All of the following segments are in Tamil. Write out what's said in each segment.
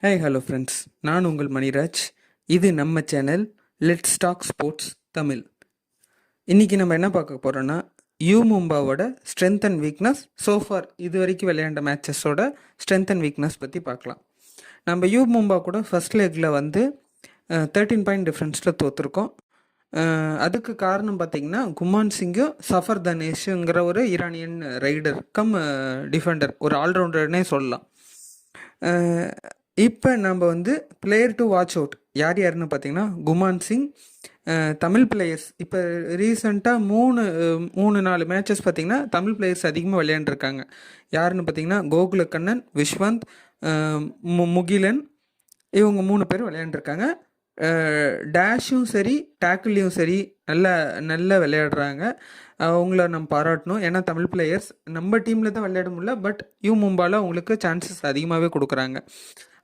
ஹே ஹலோ ஃப்ரெண்ட்ஸ், நான் உங்கள் மணிராஜ். இது நம்ம channel let's talk sports Tamil. இன்றைக்கி நம்ம என்ன பார்க்க போகிறோன்னா, யூ மும்பாவோட ஸ்ட்ரென்த் அண்ட் வீக்னஸ் சோஃபார் இது வரைக்கும் விளையாண்ட மேட்சஸோட ஸ்ட்ரென்த் அண்ட் வீக்னஸ் பற்றி பார்க்கலாம். நம்ம யூ மும்பா கூட ஃபர்ஸ்ட் லெக்கில் வந்து 13 பாயிண்ட் டிஃப்ரென்ஸில் தோற்றுருக்கோம். அதுக்கு காரணம் பார்த்திங்கன்னா, குமான் சிங்கும் சஃபர் தனேஷுங்கிற ஒரு ஈரானியன் ரைடர் கம் டிஃபெண்டர், ஒரு ஆல்ரவுண்டர்னே சொல்லலாம். இப்போ நம்ம வந்து பிளேயர் டு வாட்ச் அவுட் யார் யாருன்னு பார்த்தீங்கன்னா, குமான் சிங். தமிழ் பிளேயர்ஸ் இப்போ ரீசெண்டாக மூணு நாலு மேட்சஸ் பார்த்திங்கன்னா தமிழ் பிளேயர்ஸ் அதிகமாக விளையாண்டுருக்காங்க. யாருன்னு பார்த்தீங்கன்னா, கோகுலக்கண்ணன், விஸ்வந்த், முகிலன், இவங்க 3 பேர் விளையாண்டுருக்காங்க. டேஷும் சரி டேக்கிள்லையும் சரி நல்லா விளையாடுறாங்க. அவங்கள நம்ம பாராட்டணும். ஏன்னா தமிழ் பிளேயர்ஸ் நம்ம டீமில் தான் விளையாட முடியல, பட் யூ மும்பாவில் அவங்களுக்கு சான்சஸ் அதிகமாகவே கொடுக்குறாங்க.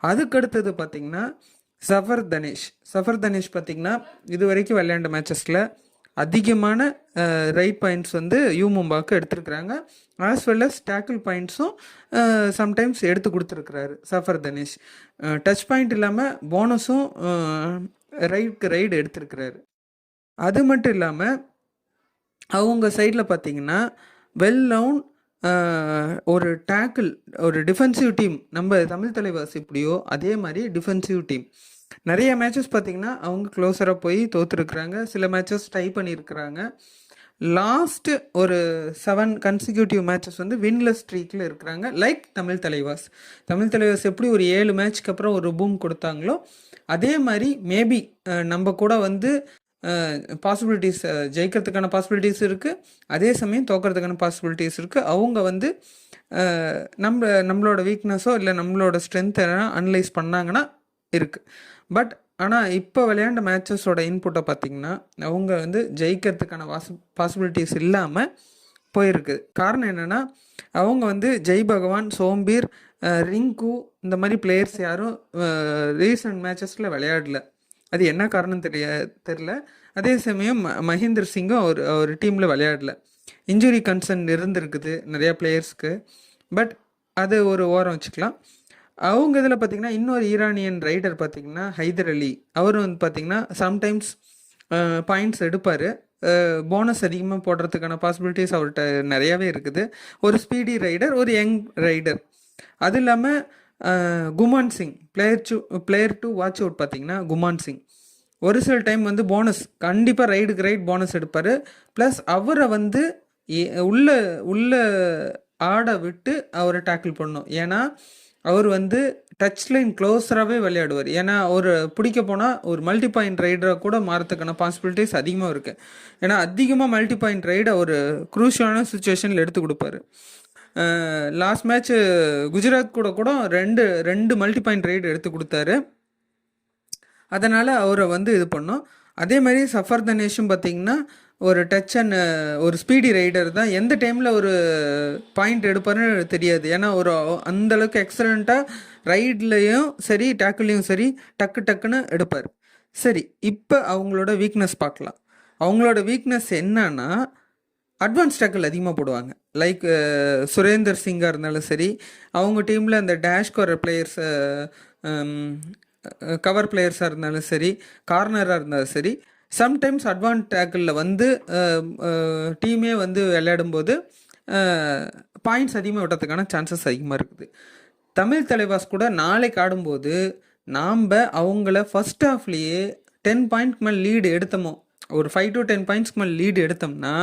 அதுக்கடுத்தது பார்த்திங்கன்னா சஃபர் தனேஷ் பார்த்திங்கன்னா இது வரைக்கும் விளையாண்ட மேட்சஸில் அதிகமான ரைட் பாயிண்ட்ஸ் வந்து யூ மும்பாவுக்கு எடுத்துருக்குறாங்க. ஆஸ் வெல் அஸ் டேக்கிள் பாயிண்ட்ஸும் சம்டைம்ஸ் எடுத்து கொடுத்துருக்குறாரு சஃபர் தனேஷ். டச் பாயிண்ட் இல்லாமல் போனஸும் ரைடு எடுத்துருக்கிறாரு. அது மட்டும் இல்லாமல் அவங்க சைடில் பார்த்திங்கன்னா வெல் நவுன் ஒரு டேக்கிள், ஒரு டிஃபென்சிவ் டீம், நம்ம தமிழ் தலைவாசி இப்படியோ அதே மாதிரி டிஃபென்சிவ் டீம். நிறைய மேட்சஸ் பார்த்திங்கன்னா அவங்க க்ளோஸராக போய் தோற்றுருக்குறாங்க. சில மேட்சஸ் ட்ரை பண்ணியிருக்கிறாங்க. லாஸ்ட்டு ஒரு 7 கன்சிக்யூட்டிவ் மேட்சஸ் வந்து வின்லெஸ் ஸ்ட்ரீக்கில் இருக்கிறாங்க. லைக் தமிழ் தலைவாஸ் எப்படி ஒரு 7 மேட்ச்க்கு அப்புறம் ஒரு பூம் கொடுத்தாங்களோ அதே மாதிரி மேபி நம்ம கூட வந்து பாசிபிலிட்டிஸ், ஜெயிக்கிறதுக்கான பாசிபிலிட்டிஸ் இருக்குது, அதே சமயம் தோக்கிறதுக்கான பாசிபிலிட்டிஸ் இருக்குது. அவங்க வந்து நம்மளோட வீக்னஸோ இல்லை நம்மளோட ஸ்ட்ரென்த்தை அனலைஸ் பண்ணாங்கன்னா இருக்குது. பட் ஆனால் இப்போ விளையாண்ட மேட்சஸோட இன்புட்டை பார்த்திங்கன்னா அவங்க வந்து ஜெயிக்கிறதுக்கான பாசிபிலிட்டிஸ் இல்லாமல் போயிருக்கு. காரணம் என்னென்னா, அவங்க வந்து ஜெய் பகவான், சோம்பீர், ரிங்கு இந்த மாதிரி பிளேயர்ஸ் யாரும் ரீசன்ட் மேட்சஸில் விளையாடல. அது என்ன காரணம் தெரில. அதே சமயம் மஹேந்திர சிங்கும் ஒரு டீமில் விளையாடல. இன்ஜுரி கன்சர்ன் இருந்திருக்குது நிறையா பிளேயர்ஸ்க்கு. பட் அது ஒரு ஓரம் வச்சுக்கலாம். அவங்க இதில் பார்த்திங்கன்னா இன்னொரு ஈரானியன் ரைடர் பார்த்திங்கன்னா ஹைதர் அலி, அவர் வந்து பார்த்திங்கன்னா சம்டைம்ஸ் பாயிண்ட்ஸ் எடுப்பார். போனஸ் அதிகமாக போடுறதுக்கான பாசிபிலிட்டிஸ் அவர்கிட்ட நிறையாவே இருக்குது. ஒரு ஸ்பீடி ரைடர், ஒரு யங் ரைடர். அது இல்லாமல் Guman Singh, player to watch out பார்த்திங்கன்னா குமான் சிங் ஒரு சில டைம் வந்து போனஸ் கண்டிப்பாக ரைட் போனஸ் எடுப்பார். ப்ளஸ் அவரை வந்து உள்ள ஆட விட்டு அவரை டேக்கிள் பண்ணணும். ஏன்னா அவர் வந்து டச் லைன் க்ளோஸராகவே விளையாடுவார். ஏன்னா அவர் பிடிக்க போனால் ஒரு மல்டி பாயிண்ட் ரைடராக கூட மாறத்துக்கான பாசிபிலிட்டிஸ் அதிகமாக இருக்குது. ஏன்னா அதிகமாக மல்டி பாயிண்ட் ரைடு அவர் குரூஷியலான சுச்சுவேஷனில் எடுத்து கொடுப்பாரு. லாஸ்ட் மேட்ச்சு குஜராத் கூட ரெண்டு மல்டி பாயிண்ட் ரைடு எடுத்து கொடுத்தாரு. அதனால் அவரை வந்து இது பண்ணோம். அதே மாதிரி சஃபர் தனேஷும் பார்த்திங்கன்னா ஒரு டச் அண்ட் ஒரு ஸ்பீடி ரைடர் தான். எந்த டைமில் ஒரு பாயிண்ட் எடுப்பாருன்னு தெரியாது. ஏன்னா ஒரு அந்தளவுக்கு எக்ஸலண்ட்டாக ரைட்லேயும் சரி டேக்கிள்லையும் சரி டக்குன்னு எடுப்பார். சரி, இப்போ அவங்களோட வீக்னஸ் பார்க்கலாம். அவங்களோட வீக்னஸ் என்னன்னா, அட்வான்ஸ் டேக்கிள் அதிகமாக போடுவாங்க. லைக் சுரேந்தர் சிங்காக இருந்தாலும் சரி, அவங்க டீமில் அந்த டேஷ் கோர பிளேயர்ஸ், கவர் பிளேயர்ஸாக இருந்தாலும் சரி, கார்னராக இருந்தாலும் சரி, சம்டைம்ஸ் அட்வான்ஸ் டேக்கிளில் வந்து டீமே வந்து விளையாடும்போது பாயிண்ட்ஸ் அதிகமாக விட்டதுக்கான சான்சஸ் அதிகமாக இருக்குது. தமிழ் தலைவாஸ் கூட நாளைக்கு ஆடும்போது நாம் அவங்கள ஃபஸ்ட் ஹாஃப்லேயே 10 பாயிண்ட்க்கு மேலே லீடு எடுத்தோமோ, ஒரு 5 to 10 பாயிண்ட்ஸ்க்கு மேலே லீடு எடுத்தோம்னா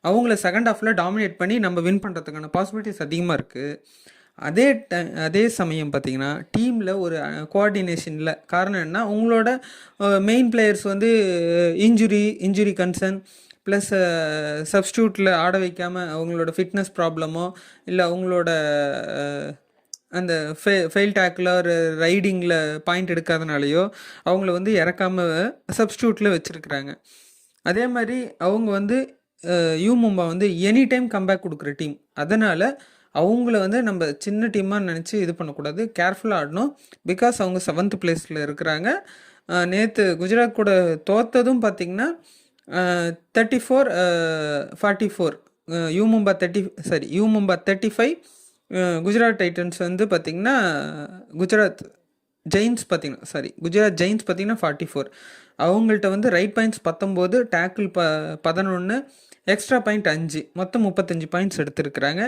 அவங்கள செகண்ட் ஹாஃபில் டாமினேட் பண்ணி நம்ம வின் பண்ணுறதுக்கான பாசிபிலிட்டிஸ் அதிகமாக இருக்குது. அதே சமயம் பார்த்திங்கன்னா டீமில் ஒரு கோஆர்டினேஷனில் காரணம் என்ன, உங்களோட மெயின் பிளேயர்ஸ் வந்து இன்ஜுரி கன்சர்ன் ப்ளஸ் சப்ஸ்டியூட்டில் ஆட வைக்காமல் அவங்களோட ஃபிட்னஸ் ப்ராப்ளமோ இல்லை அவங்களோட அந்த ஃபெயில் டேக்கில் ஒரு ரைடிங்கில் பாயிண்ட் எடுக்காதனாலையோ அவங்கள வந்து இறக்காமல் சப்ஸ்டியூட்டில் வச்சுருக்குறாங்க. அதே மாதிரி அவங்க வந்து யூ மும்பா வந்து எனி டைம் கம்பேக் கொடுக்குற டீம். அதனால் அவங்கள வந்து நம்ம சின்ன டீமாக நினச்சி இது பண்ணக்கூடாது, கேர்ஃபுல்லாக ஆடணும். பிகாஸ் அவங்க 7th பிளேஸில் இருக்கிறாங்க. நேற்று குஜராத் கூட தோற்றதும் பார்த்திங்கன்னா 34-44, யூ மும்பா 35, குஜராத் டைட்டன்ஸ் வந்து பார்த்திங்கன்னா குஜராத் ஜெயின்ஸ் பார்த்தீங்கன்னா குஜராத் ஜெயின்ஸ் பார்த்தீங்கன்னா 44. அவங்கள்ட்ட வந்து right points 19, tackle 11, extra point 5, மொத்தம் 35 பாயிண்ட்ஸ் எடுத்திருக்கிறாங்க.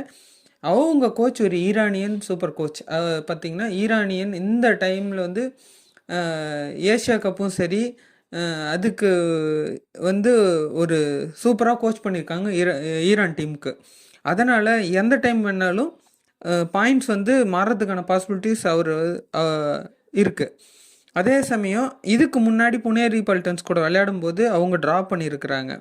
அவங்க கோச் ஒரு ஈரானியன் சூப்பர் கோச். பார்த்திங்கன்னா ஈரானியன் இந்த டைமில் வந்து ஏஷியா கப்பும் சரி அதுக்கு வந்து ஒரு சூப்பராக கோச் பண்ணியிருக்காங்க ஈரான் டீமுக்கு. அதனால் எந்த டைம் வேணாலும் பாயிண்ட்ஸ் வந்து மாறதுக்கான பாசிபிலிட்டிஸ் இருக்குது. அதே சமயம் இதுக்கு முன்னாடி புனேரி பல்டன்ஸ் கூட விளையாடும்போது அவங்க ட்ரா பண்ணியிருக்கிறாங்க.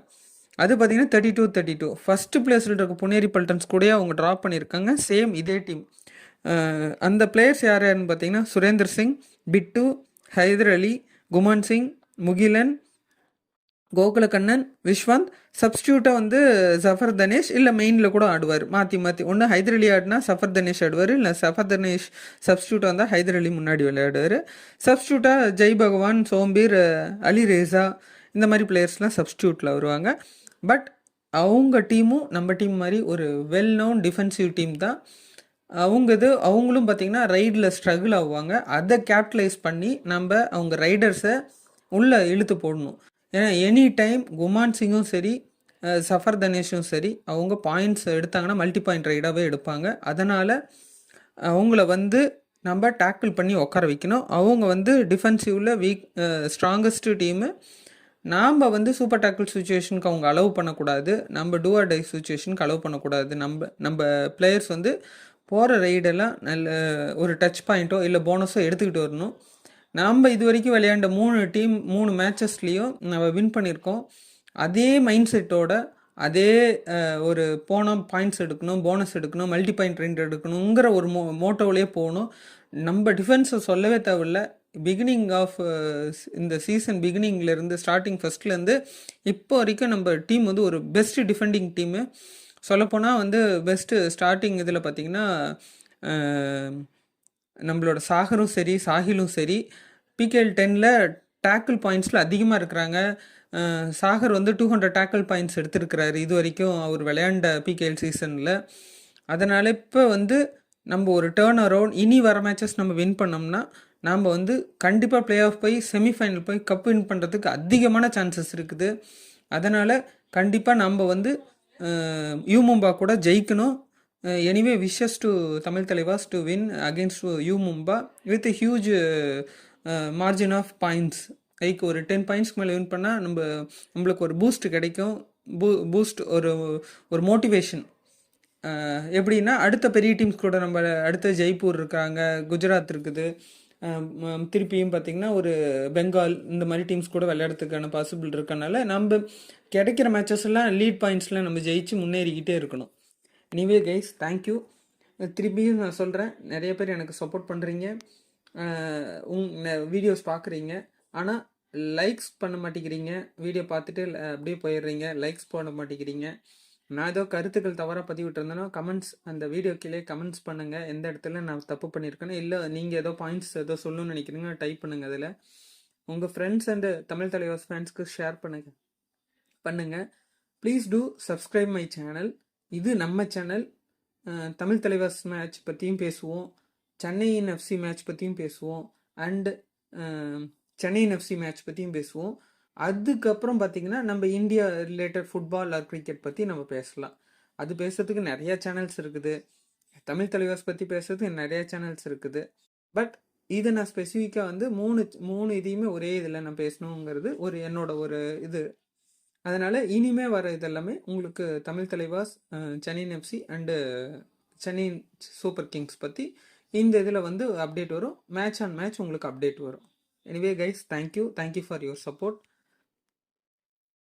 அது பார்த்திங்கன்னா 32-32 ஃபஸ்ட்டு பிளேஸில் இருக்க புனேரி பல்டன்ஸ் கூட அவங்க ட்ரா பண்ணியிருக்காங்க. சேம் இதே டீம். அந்த பிளேயர்ஸ் யார் யாருன்னு பார்த்தீங்கன்னா சுரேந்தர் சிங், பிட்டு, ஹைதர் அலி, குமான் சிங், முகிலன், கோகுலக்கண்ணன், விஸ்வந்த். சப்ஸ்டியூட்டாக வந்து சஃபர் தனேஷ் இல்லை மெயினில் கூட ஆடுவார். மாற்றி ஒன்று ஹைதர் அலி ஆடினா சஃபர் தனேஷ் ஆடுவார், இல்லை சஃபர் தனேஷ் சப்ஸ்டியூட்டாக வந்தால் ஹைதர் அலி முன்னாடி விளையாடுவார். சப்ஸ்டியூட்டாக ஜெய் பகவான், சோம்பீர், அலி ரேசா இந்த மாதிரி பிளேயர்ஸ்லாம் சப்ஸ்டியூட்டில் வருவாங்க. பட் அவங்க டீமும் நம்ம டீம் மாதிரி ஒரு வெல் நோன் டிஃபென்சிவ் டீம் தான். அவங்களும் பார்த்திங்கன்னா ரைடில் ஸ்ட்ரகிள் ஆகுவாங்க. அதை கேப்டலைஸ் பண்ணி அவங்க ரைடர்ஸை உள்ளே இழுத்து போடணும். ஏன்னா எனி டைம் குமான் சிங்கும் சரி சஃபர் தனேஷும் சரி அவங்க பாயிண்ட்ஸ் எடுத்தாங்கன்னா மல்டி பாயிண்ட் ரைடாகவே எடுப்பாங்க. அதனால் அவங்கள வந்து நம்ம டேக்கிள் பண்ணி உட்கார வைக்கணும். அவங்க வந்து டிஃபென்சிவில் ஸ்ட்ராங்கஸ்ட் டீமு. நாம் வந்து சூப்பர் டேக்கிள் சுச்சுவேஷனுக்கு அவங்க அலோவ் பண்ணக்கூடாது. நம்ம டூ ஆர் டை சுச்சுவேஷனுக்கு அலோவ் பண்ணக்கூடாது. நம்ம பிளேயர்ஸ் வந்து போகிற ரைடெல்லாம் நல்ல ஒரு டச் பாயிண்ட்டோ இல்லை போனஸோ எடுத்துக்கிட்டு வரணும். நம்ம இது வரைக்கும் விளையாண்ட 3 மேட்சஸ்லேயும் நம்ம வின் பண்ணியிருக்கோம். அதே மைண்ட் செட்டோட அதே ஒரு போனால் பாயிண்ட்ஸ் எடுக்கணும், போனஸ் எடுக்கணும், மல்டி பாயிண்ட் ரைட் எடுக்கணுங்கிற ஒரு மோட்டோவிலே போகணும். நம்ம டிஃபென்ஸை சொல்லவே தேவையில்ல. பிகினிங் ஆஃப் இந்த சீசன் பிகினிங்லேருந்து ஸ்டார்டிங் ஃபஸ்ட்லேருந்து இப்போ வரைக்கும் நம்ம டீம் வந்து ஒரு பெஸ்ட் டிஃபெண்டிங் டீமு. சொல்லப்போனால் வந்து பெஸ்ட்டு ஸ்டார்டிங் இதில் பார்த்திங்கன்னா நம்மளோட சாகரும் சரி சாஹிலும் சரி PKL 10ல் டேக்கிள் பாயிண்ட்ஸில் அதிகமாக இருக்கிறாங்க. சாகர் வந்து 200 டேக்கிள் பாயிண்ட்ஸ் எடுத்திருக்கிறாரு இது வரைக்கும் அவர் விளையாண்ட PKL சீசனில். அதனால் இப்போ வந்து நம்ம ஒரு டேர்ன் அரவுண்ட் இனி வர மேட்சஸ் நம்ம வின் பண்ணோம்னா நாம் வந்து கண்டிப்பாக பிளே ஆஃப் போய் செமிஃபைனல் போய் கப் வின் பண்ணுறதுக்கு அதிகமான சான்சஸ் இருக்குது. அதனால் கண்டிப்பாக நம்ம வந்து யூ மும்பா கூட ஜெயிக்கணும். Anyway wishes to Tamil Thalaivas to win against U Mumba with huge margin of points. Like ஒரு 10 பாயிண்ட்ஸ்க்கு மேலே வின் பண்ணால் நம்மளுக்கு ஒரு பூஸ்ட் கிடைக்கும். பூஸ்ட் ஒரு மோட்டிவேஷன். எப்படின்னா அடுத்த பெரிய டீம்ஸ் கூட நம்ம அடுத்த ஜெய்ப்பூர் இருக்காங்க, குஜராத் இருக்குது, திருப்பியும் பார்த்திங்கன்னா ஒரு பெங்கால் இந்த மாதிரி டீம்ஸ் கூட விளையாடுறதுக்கான பாசிபிள் இருக்கனால நம்ம கிடைக்கிற மேட்சஸ் எல்லாம் லீட் பாயிண்ட்ஸ்லாம் நம்ம ஜெயிச்சு முன்னேறிக்கிட்டே இருக்கணும். Anyway guys, thank you. திருப்பியும் நான் சொல்கிறேன், நிறைய பேர் எனக்கு சப்போர்ட் பண்ணுறீங்க, வீடியோஸ் பார்க்குறீங்க, ஆனால் லைக்ஸ் பண்ண மாட்டேங்கிறீங்க. வீடியோ பார்த்துட்டு அப்படியே போயிடுறீங்க, லைக்ஸ் பண்ண மாட்டேங்கிறீங்க. நான் ஏதோ கருத்துக்கள் தவறாக பதிவிட்டிருந்தேன்னா கமெண்ட்ஸ் அந்த வீடியோ கீழே கமெண்ட்ஸ் பண்ணுங்கள். எந்த இடத்துல நான் தப்பு பண்ணியிருக்கேன்னு, இல்லை நீங்கள் ஏதோ பாயிண்ட்ஸ் ஏதோ சொல்லணும்னு நினைக்கிறீங்க டைப் பண்ணுங்கள். அதில் உங்கள் ஃப்ரெண்ட்ஸ் அண்டு தமிழ் தலைவாஸ் ஃபேன்ஸ்க்கு ஷேர் பண்ணுங்கள். Please do subscribe my channel. இது நம்ம சேனல். தமிழ் தலைவாஸ் மேட்ச் பற்றியும் பேசுவோம், சென்னையின் FC மேட்ச் பற்றியும் பேசுவோம், அண்டு சென்னையின் FC மேட்ச் பற்றியும் பேசுவோம். அதுக்கப்புறம் பார்த்திங்கன்னா நம்ம India related football or cricket பற்றி நம்ம பேசலாம். அது பேசுறதுக்கு நிறையா சேனல்ஸ் இருக்குது. தமிழ் தலைவாஸ் பற்றி பேசுறதுக்கு நிறையா சேனல்ஸ் இருக்குது. பட் இதை நான் ஸ்பெசிஃபிக்காக வந்து மூணு இதையுமே ஒரே இதில் நான் பேசணுங்கிறது என்னோட ஒரு இது. அதனால் இனிமேல் வர இதெல்லாமே உங்களுக்கு தமிழ் தலைவாஸ், சென்னையின் FC and Chennai super Kings பற்றி இந்த இதில் வந்து அப்டேட் வரும். மேட்ச் ஆன் மேட்ச் உங்களுக்கு அப்டேட் வரும். Anyway guys, thank you for your support.